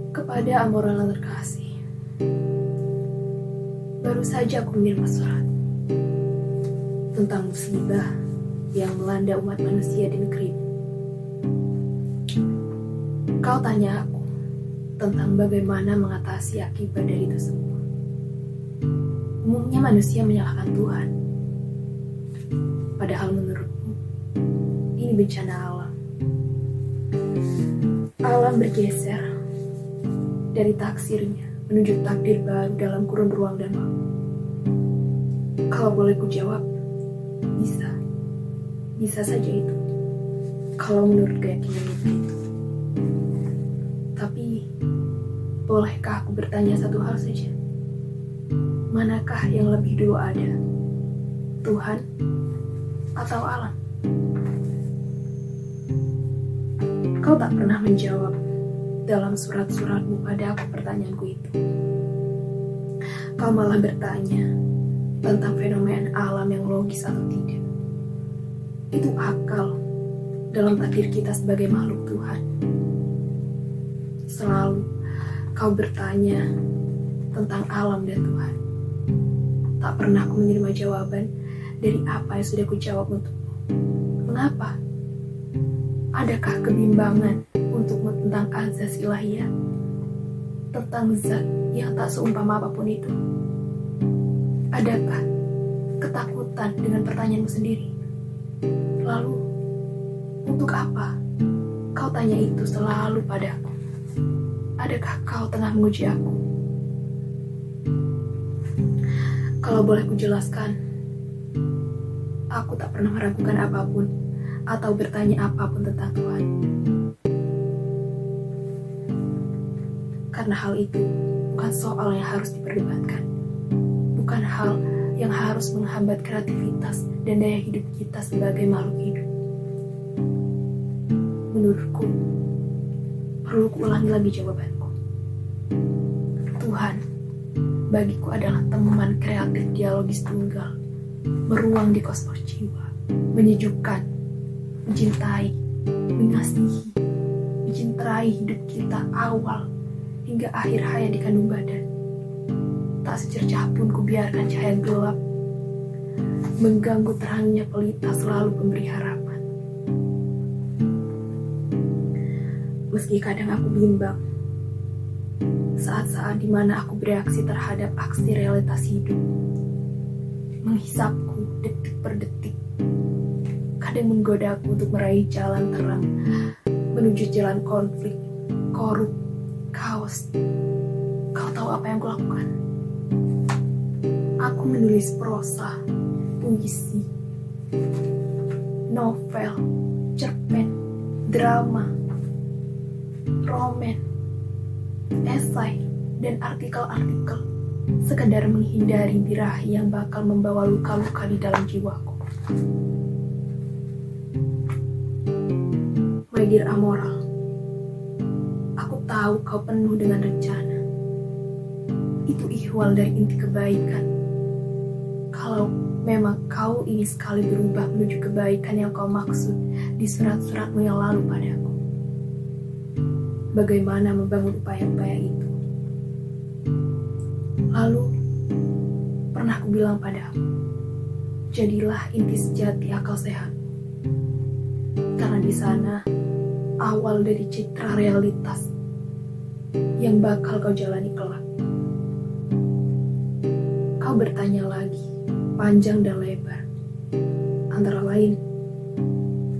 Kepada Amoral yang terkasih, baru saja aku menerima surat tentang musibah yang melanda umat manusia di negerimu. Kau tanya aku tentang bagaimana mengatasi akibat dari itu semua. Umumnya manusia menyalahkan Tuhan, padahal menurutmu ini bencana alam. Alam bergeser dari taksirnya menuju takdir baru dalam kurun ruang dan waktu. Kalau boleh ku jawab, bisa saja itu. Kalau menurut keyakinan itu. Tapi, bolehkah aku bertanya satu hal saja? Manakah yang lebih dulu ada? Tuhan atau alam? Kau tak pernah menjawab dalam surat-suratmu pada aku pertanyaanku itu. Kau malah bertanya tentang fenomena alam yang logis atau tidak. Itu akal dalam takdir kita sebagai makhluk Tuhan. Selalu kau bertanya tentang alam dan Tuhan. Tak pernah aku menerima jawaban dari apa yang sudah kujawab untukmu. Mengapa? Adakah kebimbangan untukmu tentang azas ilahiyah? Tentang zat yang tak seumpama apapun itu? Adakah ketakutan dengan pertanyaanmu sendiri? Lalu, untuk apa kau tanya itu selalu padaku? Adakah kau tengah menguji aku? Kalau boleh kujelaskan, aku tak pernah meragukan apapun atau bertanya apapun tentang Tuhan. Karena hal itu bukan soal yang harus diperdebatkan. Bukan hal yang harus menghambat kreativitas dan daya hidup kita sebagai makhluk hidup. Menurutku, perlu kuulangi lagi jawabanku. Tuhan, bagiku adalah teman kreatif dialogis tunggal, meruang di kosmos jiwa, menyejukkan, mencintai, mengasihi, mencintai hidup kita awal hingga akhir hayat di kandung badan. Tak secercah pun kubiarkan cahaya gelap mengganggu terangnya pelita selalu pemberi harapan. Meski kadang aku bimbang saat-saat dimana aku bereaksi terhadap aksi realitas hidup, menghisapku detik per detik, kadang menggodaku untuk meraih jalan terang menuju jalan konflik, korup, kaos. Kau tahu apa yang kulakukan? Aku menulis prosa, puisi, novel, cerpen, drama, roman, esai, dan artikel-artikel sekedar menghindari birahi yang bakal membawa luka-luka di dalam jiwaku. My dear Amoral, aku tahu kau penuh dengan rencana. Itu ihwal dari inti kebaikan. Kalau memang kau ingin sekali berubah menuju kebaikan yang kau maksud di surat-suratmu yang lalu padaku, bagaimana membangun upaya-upaya itu? Lalu, pernah ku bilang padamu, jadilah inti sejati akal sehat. Karena di sana, awal dari citra realitas yang bakal kau jalani kelak. Kau bertanya lagi, panjang dan lebar. Antara lain,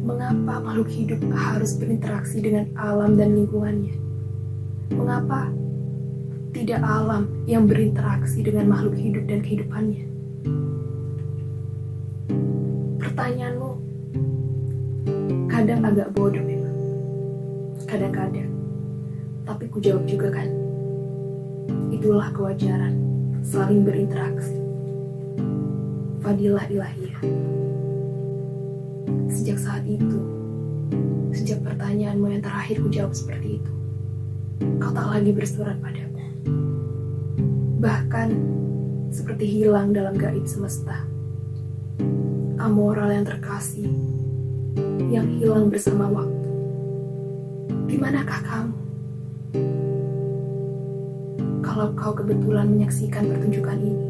mengapa makhluk hidup harus berinteraksi dengan alam dan lingkungannya? Mengapa tidak alam yang berinteraksi dengan makhluk hidup dan kehidupannya? Pertanyaanmu kadang agak bodoh memang. Kadang-kadang. Tapi ku jawab juga kan. Itulah kewajaran saling berinteraksi. Fadilah ilahiyah. Sejak saat itu, sejak pertanyaanmu yang terakhir ku jawab seperti itu, kau tak lagi bersurat padaku. Bahkan seperti hilang dalam gaib semesta. Amoral yang terkasih, yang hilang bersama waktu. Dimanakah kamu? Kalau kau kebetulan menyaksikan pertunjukan ini,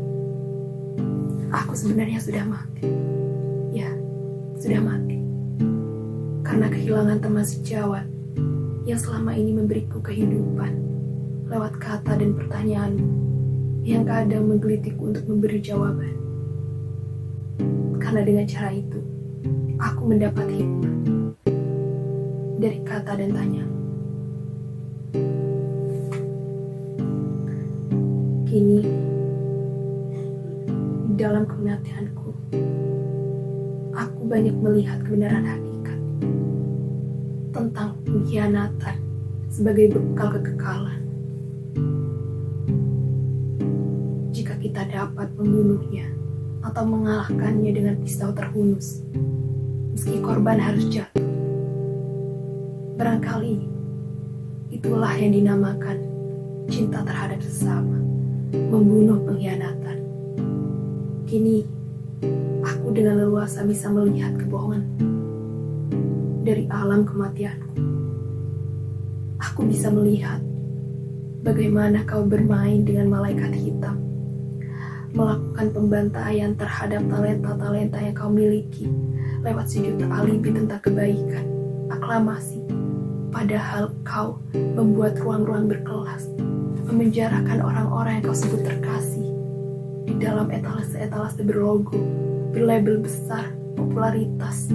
aku sebenarnya sudah mati. Ya, sudah mati. Karena kehilangan teman sejawat yang selama ini memberiku kehidupan lewat kata dan pertanyaanmu yang kadang menggelitiku untuk memberi jawaban. Karena dengan cara itu, aku mendapat hikmah dari kata dan tanya. Kini, di dalam kematianku, aku banyak melihat kebenaran hakikat tentang pengkhianatan sebagai bekal kekekalan. Jika kita dapat membunuhnya atau mengalahkannya dengan pisau terhunus, meski korban harus jatuh, barangkali itulah yang dinamakan cinta terhadap sesama, membunuh pengkhianatan. Kini, aku dengan leluasa bisa melihat kebohongan dari alam kematianku. Aku bisa melihat bagaimana kau bermain dengan malaikat hitam, melakukan pembantaian terhadap talenta-talenta yang kau miliki lewat sejuta alibi tentang kebaikan, aklamasi. Padahal kau membuat ruang-ruang berkelas, memenjarakan orang-orang yang kau sebut terkasih di dalam etalase-etalase berlogo, berlabel besar, popularitas.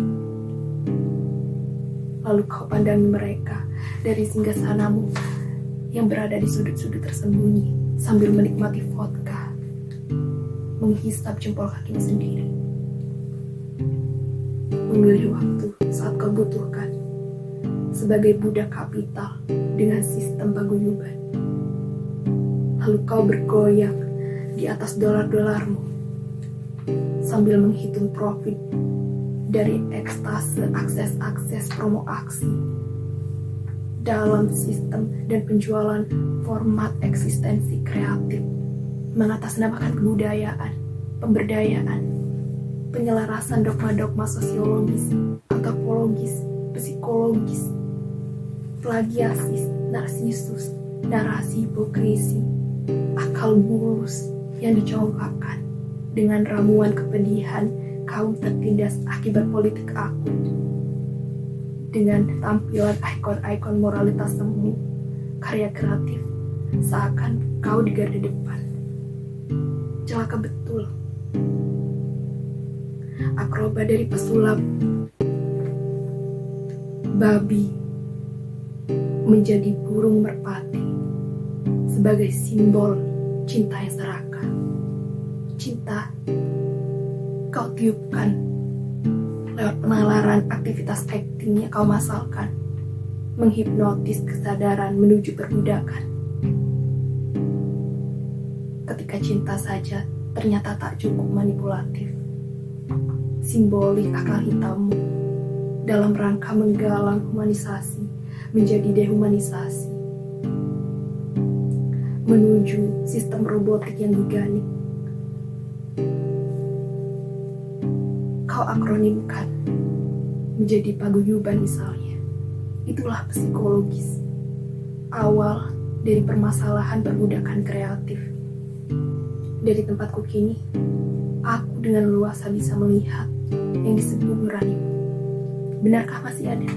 Lalu kau pandangi mereka dari singgasanamu yang berada di sudut-sudut tersembunyi sambil menikmati vodka, menghisap jempol kakinya sendiri, memilih waktu saat kau butuhkan sebagai budak kapital dengan sistem paguyuban. Lalu kau bergoyang di atas dolar-dolarmu sambil menghitung profit dari ekstase akses-akses promo aksi dalam sistem dan penjualan format eksistensi kreatif, mengatasnamakan kebudayaan, pemberdayaan, penyelarasan dogma-dogma sosiologis, antropologis, psikologis, plagiasis, narsisus, narasi hipokrisi, akal bulus yang dicongkakkan dengan ramuan kepedihan kaum tertindas akibat politik akut, dengan tampilan ikon-ikon moralitas semu, karya kreatif, seakan kau di garda depan. Celaka betul. Akrobat dari pesulap babi menjadi burung merpati sebagai simbol cinta yang serakah. Cinta kau tiupkan lewat penalaran aktivitas acting yang kau masalkan, menghipnotis kesadaran menuju perbudakan. Ketika cinta saja ternyata tak cukup manipulatif, simbolik akal hitammu dalam rangka menggalang humanisasi menjadi dehumanisasi, menuju sistem robotik yang diganik. Kau akronimkan menjadi paguyuban misalnya. Itulah psikologis awal dari permasalahan perbudakan kreatif. Dari tempatku kini, aku dengan luasa bisa melihat yang disebut nuranimu. Benarkah masih ada?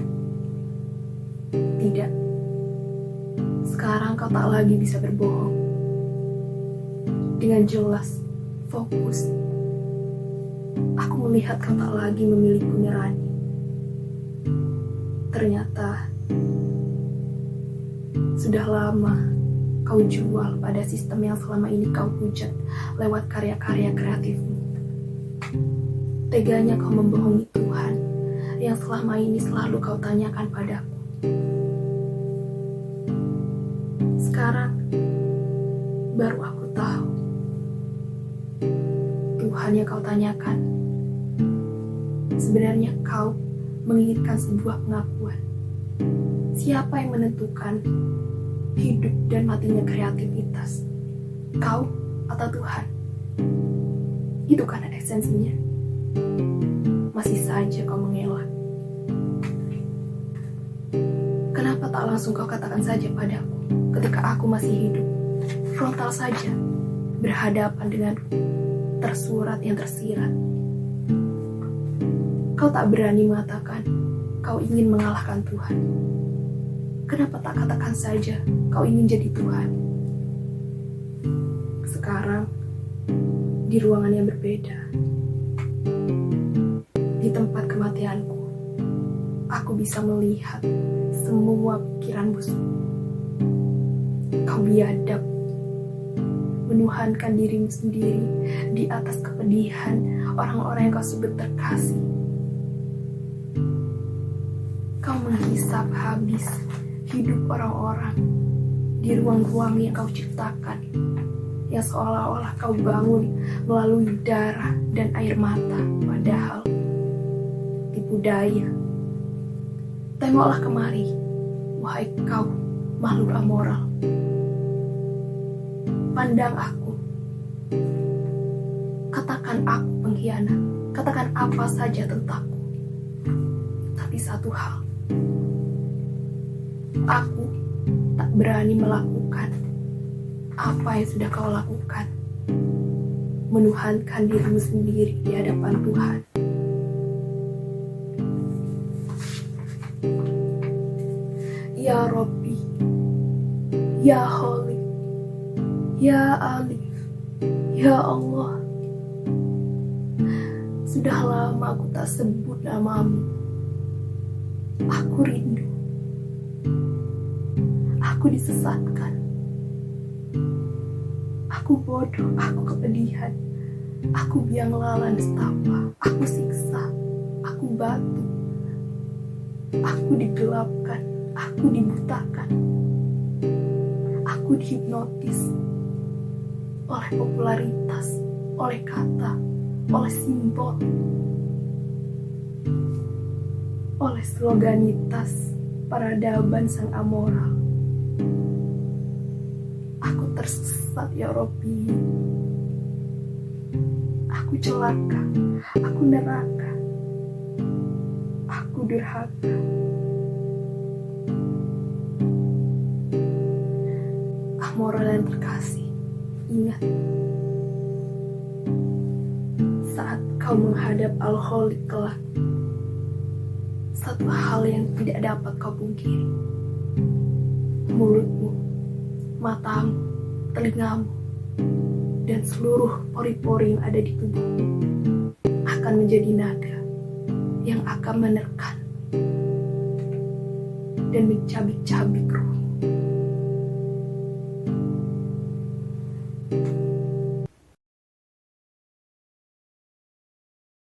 Tidak. Sekarang kau tak lagi bisa berbohong. Dengan jelas, fokus, aku melihat kau tak lagi memiliki nurani. Ternyata sudah lama kau jual pada sistem yang selama ini kau hujat lewat karya-karya kreatifmu. Teganya kau membohongi Tuhan yang selama ini selalu kau tanyakan padaku. Sekarang baru aku tahu Tuhan yang kau tanyakan sebenarnya kau menginginkan sebuah pengakuan. Siapa yang menentukan hidup dan matinya kreativitas? Kau atau Tuhan? Itu karena esensinya. Masih saja kau mengelak. Kenapa tak langsung kau katakan saja padaku ketika aku masih hidup? Frontal saja, berhadapan denganku, tersurat yang tersirat. Kau tak berani mengatakan kau ingin mengalahkan Tuhan. Kenapa tak katakan saja kau ingin jadi Tuhan? Sekarang, di ruangan yang berbeda, di tempat kematianku, aku bisa melihat semua pikiran busuk. Kau biadab, menuhankan dirimu sendiri di atas kepedihan orang-orang yang kau sebut terkasih. Kau menghisap habis hidup orang-orang di ruang-ruang yang kau ciptakan, yang seolah-olah kau bangun melalui darah dan air mata, padahal tipu daya. Tengoklah kemari, wahai kau makhluk amoral. Pandang aku, katakan aku pengkhianat, katakan apa saja tentangku. Tapi satu hal, aku tak berani melakukan apa yang sudah kau lakukan, menuhankan dirimu sendiri di hadapan Tuhan. Ya Robbi, Ya Holy, Ya Alif, Ya Allah. Sudah lama aku tak sebut namamu. Aku rindu. Aku disesatkan. Aku bodoh, aku kepedihan. Aku biang lala nestapa. Aku siksa. Aku batu. Aku digelapkan. Aku dibutakan. Aku dihipnotis oleh popularitas, oleh kata, oleh simbol, oleh sloganitas peradaban sang amoral. Aku tersesat ya Robbi. Aku celaka, aku neraka, aku durhaka. Amoral yang terkasih, ingat, saat kau menghadap Al-Khaliq kelak, satu hal yang tidak dapat kau pungkiri, mulutmu, matamu, telingamu, dan seluruh pori-pori yang ada di tubuhmu akan menjadi naga yang akan menerkan dan mencabik-cabik ruhmu.